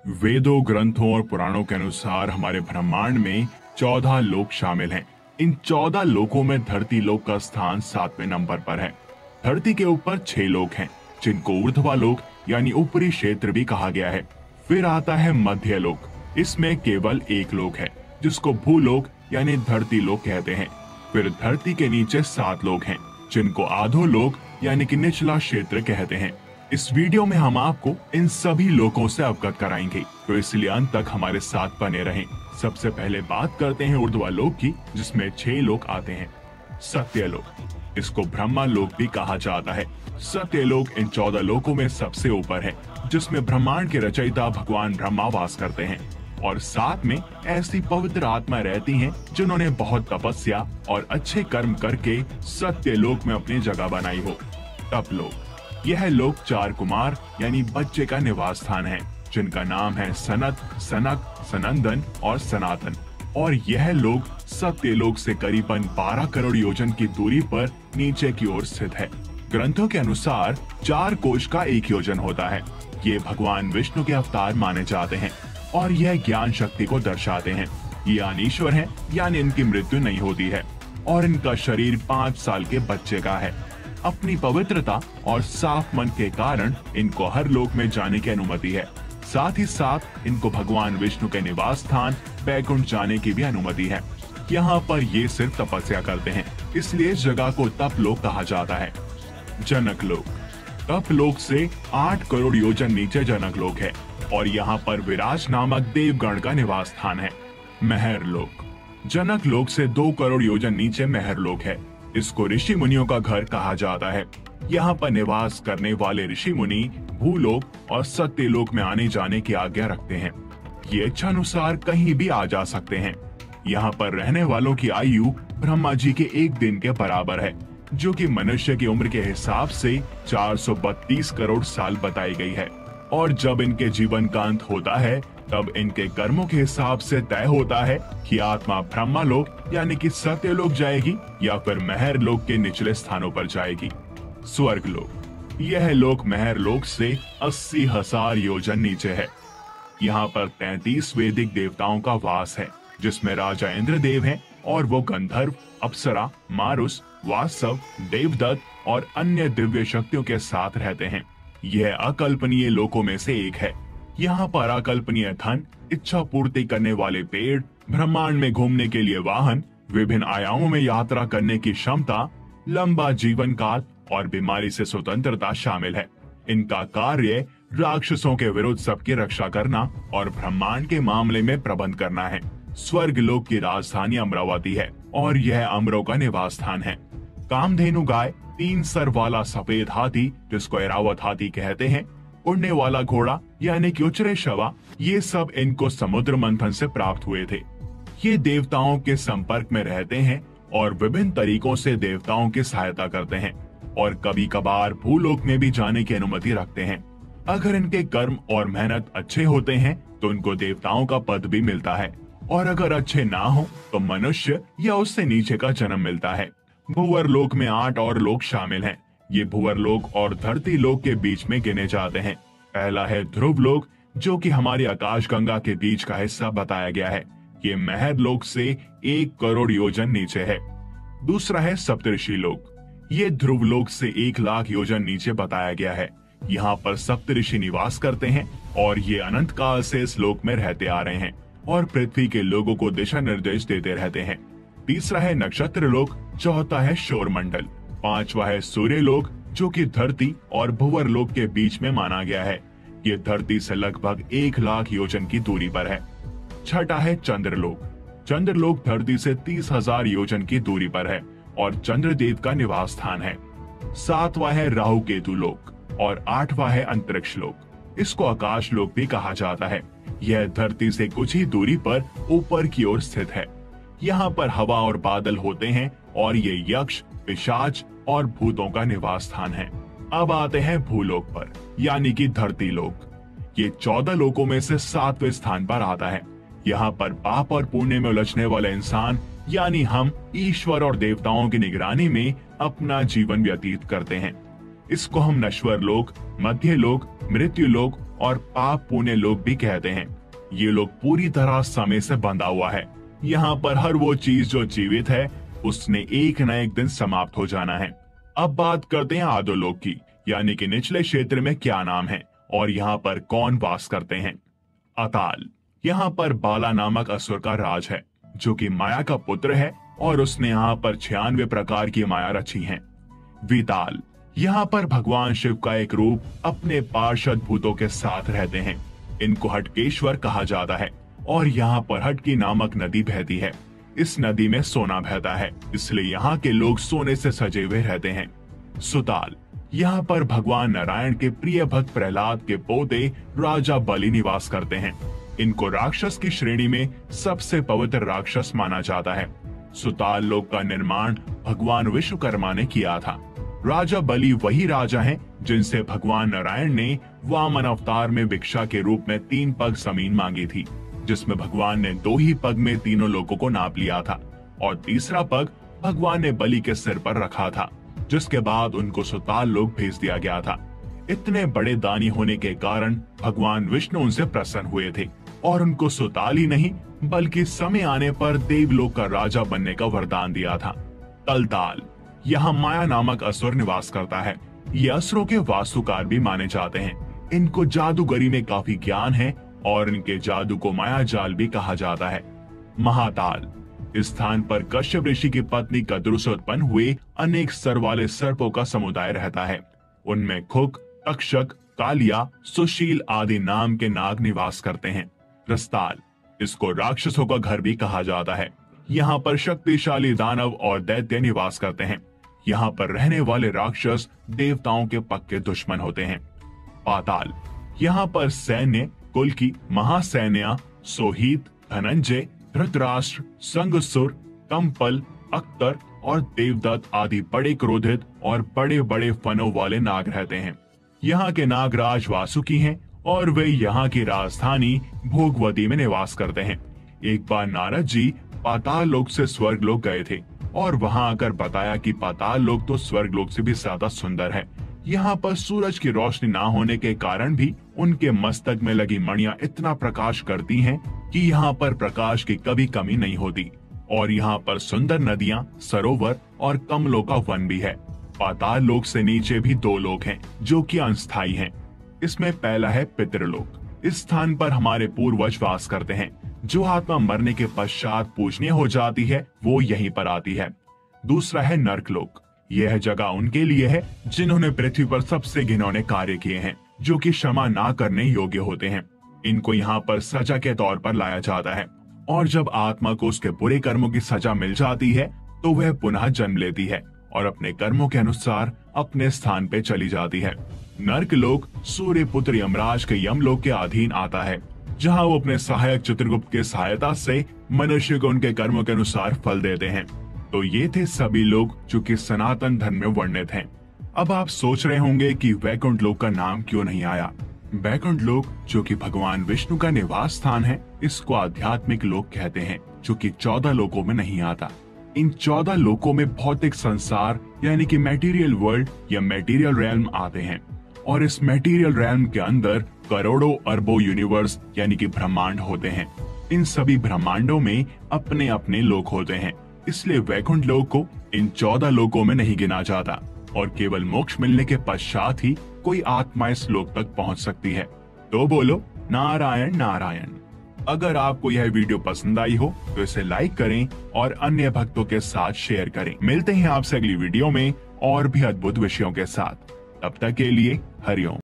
वेदों, ग्रंथों और पुराणों के अनुसार हमारे ब्रह्मांड में 14 लोक शामिल हैं। इन 14 लोकों में धरती लोक का स्थान 7वें नंबर पर है। धरती के ऊपर 6 लोक हैं, जिनको ऊर्ध्वा लोक यानी ऊपरी क्षेत्र भी कहा गया है। फिर आता है मध्य लोक। इसमें केवल एक लोक है, जिसको भूलोक यानी धरती लोक कहते हैं। फिर धरती के नीचे 7 लोक हैं, जिनको आधो लोक यानी कि निचला क्षेत्र कहते हैं। इस वीडियो में हम आपको इन सभी लोकों से अवगत कराएंगे, तो इसलिए अंत तक हमारे साथ बने रहें। सबसे पहले बात करते हैं ऊर्ध्वा लोक की, जिसमें 6 लोक आते हैं। सत्यलोक, इसको ब्रह्मा लोक भी कहा जाता है। सत्यलोक इन 14 लोकों में सबसे ऊपर है, जिसमें ब्रह्मांड के रचयिता भगवान ब्रह्मा वास करते हैं और साथ में ऐसी पवित्र आत्मा रहती हैं जिन्होंने बहुत तपस्या और अच्छे कर्म करके सत्यलोक में अपनी जगह बनाई हो। तपलोक, यह लोक 4 कुमार यानी बच्चे का निवास स्थान है, जिनका नाम है सनत, सनक, सनंदन और सनातन। और यह लोक सत्यलोक से करीबन 12 करोड़ योजन की दूरी पर नीचे की ओर स्थित है। ग्रंथों के अनुसार 4 कोश का 1 योजन होता है। ये भगवान विष्णु के अवतार माने जाते हैं और यह ज्ञान शक्ति को दर्शाते हैं। ये अनीश्वर हैं, यानी इनकी मृत्यु नहीं होती है और इनका शरीर 5 साल के बच्चे का है। अपनी पवित्रता और साफ मन के कारण इनको हर लोक में जाने की अनुमति है। साथ ही साथ इनको भगवान विष्णु के निवास स्थान बैकुंठ जाने की भी अनुमति है। यहाँ पर ये सिर्फ तपस्या करते हैं, इसलिए इस जगह को तप लोक कहा जाता है। जनक लोक, तप लोक से 8 करोड़ योजन नीचे जनक लोक है और यहाँ पर विराज नामक देवगण का निवास स्थान है। महर लोक, जनक लोक से 2 करोड़ योजन नीचे महर लोक है। इसको ऋषि मुनियों का घर कहा जाता है। यहाँ पर निवास करने वाले ऋषि मुनि भूलोक और सत्यलोक में आने जाने की आज्ञा रखते हैं। ये इच्छा अनुसार कहीं भी आ जा सकते हैं। यहाँ पर रहने वालों की आयु ब्रह्मा जी के 1 दिन के बराबर है, जो कि मनुष्य की उम्र के हिसाब से 432 करोड़ साल बताई गई है। और जब इनके जीवन का अंत होता है, तब इनके कर्मों के हिसाब से तय होता है कि आत्मा ब्रह्मा लोक यानी कि सत्यलोक जाएगी या फिर महर लोक के निचले स्थानों पर जाएगी। स्वर्ग लोक, यह लोक महर लोक से 80,000 योजन नीचे है। यहाँ पर 33 वैदिक देवताओं का वास है, जिसमें राजा इंद्रदेव हैं और वो गंधर्व, अप्सरा, मारुस, वासव, देवदत्त और अन्य दिव्य शक्तियों के साथ रहते हैं। यह अकल्पनीय लोकों में से एक है। यहाँ पर अकल्पनीय धन, इच्छा पूर्ति करने वाले पेड़, ब्रह्मांड में घूमने के लिए वाहन, विभिन्न आयामों में यात्रा करने की क्षमता, लंबा जीवन काल और बीमारी से स्वतंत्रता शामिल है। इनका कार्य राक्षसों के विरुद्ध सबकी रक्षा करना और ब्रह्मांड के मामले में प्रबंध करना है। स्वर्ग लोक की राजधानी अमरावती है और यह अमरों का निवास स्थान है। कामधेनु गाय, 3 सर वाला सफेद हाथी जिसको ऐरावत हाथी कहते हैं, उड़ने वाला घोड़ा यानी कि उचरे शवा, ये सब इनको समुद्र मंथन से प्राप्त हुए थे। ये देवताओं के संपर्क में रहते हैं और विभिन्न तरीकों से देवताओं की सहायता करते हैं और कभी कभार भूलोक में भी जाने की अनुमति रखते हैं। अगर इनके कर्म और मेहनत अच्छे होते हैं तो इनको देवताओं का पद भी मिलता है, और अगर अच्छे ना हो तो मनुष्य या उससे नीचे का जन्म मिलता है। भूवर लोक में 8 और लोक शामिल हैं। ये भूवर लोक और धरती लोक के बीच में गिने जाते हैं। पहला है ध्रुव लोक, जो कि हमारी आकाश गंगा के बीच का हिस्सा बताया गया है। ये महर लोक से 1 करोड़ योजन नीचे है। दूसरा है सप्तऋषि लोक। ये ध्रुव लोक से 1 लाख योजन नीचे बताया गया है। यहाँ पर सप्तऋषि निवास करते हैं और ये अनंत काल से इस लोक में रहते आ रहे हैं और पृथ्वी के लोगों को दिशा निर्देश देते रहते हैं। तीसरा है नक्षत्र लोक, चौथा है शोर मंडल, 5वां है सूर्य लोक, जो कि धरती और भूवर लोक के बीच में माना गया है। ये धरती से लगभग 1 लाख योजन की दूरी पर है। छठा है चंद्रलोक। चंद्रलोक धरती से 30,000 योजन की दूरी पर है और चंद्रदेव का निवास स्थान है। 7वां है राहु केतु लोक और 8वां है अंतरिक्ष लोक। इसको आकाश लोक भी कहा जाता है। यह धरती से कुछ ही दूरी पर ऊपर की ओर स्थित है। यहाँ पर हवा और बादल होते हैं और ये यक्ष, पिशाच और भूतों का निवास स्थान है। अब आते हैं भूलोक पर, यानी कि धरती लोक। ये 14 लोकों में से 7वें स्थान पर आता है। यहाँ पर पाप और पुण्य में उलझने वाले इंसान यानी हम ईश्वर और देवताओं की निगरानी में अपना जीवन व्यतीत करते हैं। इसको हम नश्वर लोक, मध्य लोक, मृत्यु लोक और पाप पुण्य लोक भी कहते हैं। ये लोक पूरी तरह समय से बंधा हुआ है। यहाँ पर हर वो चीज जो जीवित है उसने एक न एक दिन समाप्त हो जाना है। अब बात करते हैं आधोलोक की, यानी कि निचले क्षेत्र में क्या नाम है और यहाँ पर कौन वास करते हैं। अताल, यहाँ पर बाला नामक असुर का राज है, जो कि माया का पुत्र है और उसने यहाँ पर 96 प्रकार की माया रची है। विताल, यहाँ पर भगवान शिव का एक रूप अपने पार्षद भूतों के साथ रहते हैं। इनको हटकेश्वर कहा जाता है और यहाँ पर हटकी नामक नदी बहती है। इस नदी में सोना बहता है, इसलिए यहाँ के लोग सोने से सजे हुए रहते हैं। सुताल, यहाँ पर भगवान नारायण के प्रिय भक्त प्रहलाद के पोते राजा बलि निवास करते हैं। इनको राक्षस की श्रेणी में सबसे पवित्र राक्षस माना जाता है। सुताल लोक का निर्माण भगवान विश्वकर्मा ने किया था। राजा बलि वही राजा हैं जिनसे भगवान नारायण ने वामन अवतार में भिक्षा के रूप में 3 पग जमीन मांगी थी, जिसमें भगवान ने 2 ही पग में तीनों लोगों को नाप लिया था और तीसरा पग भगवान ने बलि के सिर पर रखा था, जिसके बाद उनको सुताल लोक भेज दिया गया था। इतने बड़े दानी होने के कारण भगवान विष्णु उनसे प्रसन्न हुए थे और उनको सुताल ही नहीं बल्कि समय आने पर देवलोक का राजा बनने का वरदान दिया था। तलताल, यहाँ माया नामक असुर निवास करता है। ये असुरों के वास्तुकार भी माने जाते हैं। इनको जादूगरी में काफी ज्ञान है और इनके जादू को माया जाल भी कहा जाता है। महाताल, इस स्थान पर कश्यप ऋषि की पत्नी कद्रु से उत्पन्न हुए अनेक सर वाले सर्पों का समुदाय रहता है। उनमें खुक, तक्षक, कालिया, सुशील आदि नाम के नाग निवास करते हैं। रस्ताल, इसको राक्षसों का घर भी कहा जाता है। यहाँ पर शक्तिशाली दानव और दैत्य निवास करते हैं। यहाँ पर रहने वाले राक्षस देवताओं के पक्के दुश्मन होते हैं। पाताल, यहाँ पर सैन्य कुल की महासैन्या सोहित, धनंजय, धृतराष्ट्र, संगसुर, कंपल, अख्तर और देवदत्त आदि बड़े क्रोधित और बड़े बड़े फनों वाले नाग रहते हैं। यहाँ के नागराज वासुकी हैं और वे यहाँ की राजधानी भोगवती में निवास करते हैं। एक बार नारद जी पाताल लोक से स्वर्ग लोक गए थे और वहां आकर बताया कि पाताल लोक तो स्वर्ग लोक से भी ज्यादा सुंदर है। यहाँ पर सूरज की रोशनी ना होने के कारण भी उनके मस्तक में लगी मणियां इतना प्रकाश करती हैं कि यहाँ पर प्रकाश की कभी कमी नहीं होती। और यहाँ पर सुंदर नदियां, सरोवर और कमलों का वन भी है। पाताल लोक से नीचे भी 2 लोक हैं जो कि अस्थायी हैं। इसमें पहला है पितृलोक। इस स्थान पर हमारे पूर्वज वास करते हैं। जो आत्मा मरने के पश्चात पूजनीय हो जाती है वो यहीं पर आती है। दूसरा है नरकलोक। यह जगह उनके लिए है जिन्होंने पृथ्वी पर सबसे घिनौने कार्य किए हैं, जो कि क्षमा ना करने योग्य होते हैं। इनको यहाँ पर सजा के तौर पर लाया जाता है और जब आत्मा को उसके बुरे कर्मों की सजा मिल जाती है तो वह पुनः जन्म लेती है और अपने कर्मों के अनुसार अपने स्थान पे चली जाती है। नरकलोक सूर्य पुत्र यमराज के यमलोक के अधीन आता है, जहाँ वो अपने सहायक चित्रगुप्त के सहायता से मनुष्य को उनके कर्मों के अनुसार फल देते हैं। तो ये थे सभी लोग जो कि सनातन धर्म में वर्णित हैं। अब आप सोच रहे होंगे कि वैकुंठ लोक का नाम क्यों नहीं आया। वैकुंठ लोक जो कि भगवान विष्णु का निवास स्थान है, इसको आध्यात्मिक लोक कहते हैं, जो कि 14 लोकों में नहीं आता। इन 14 लोकों में भौतिक संसार यानी कि मटेरियल वर्ल्ड या मटेरियल रेल्म आते हैं और इस मटेरियल रेल्म के अंदर करोड़ों अरबों यूनिवर्स यानी कि ब्रह्मांड होते हैं। इन सभी ब्रह्मांडों में अपने अपने लोक होते हैं, इसलिए वैकुंठ लोक को इन 14 लोकों में नहीं गिना जाता और केवल मोक्ष मिलने के पश्चात ही कोई आत्मा इस लोक तक पहुंच सकती है। तो बोलो नारायण नारायण। अगर आपको यह वीडियो पसंद आई हो तो इसे लाइक करें और अन्य भक्तों के साथ शेयर करें। मिलते हैं आपसे अगली वीडियो में और भी अद्भुत विषयों के साथ। तब तक के लिए हरिओम।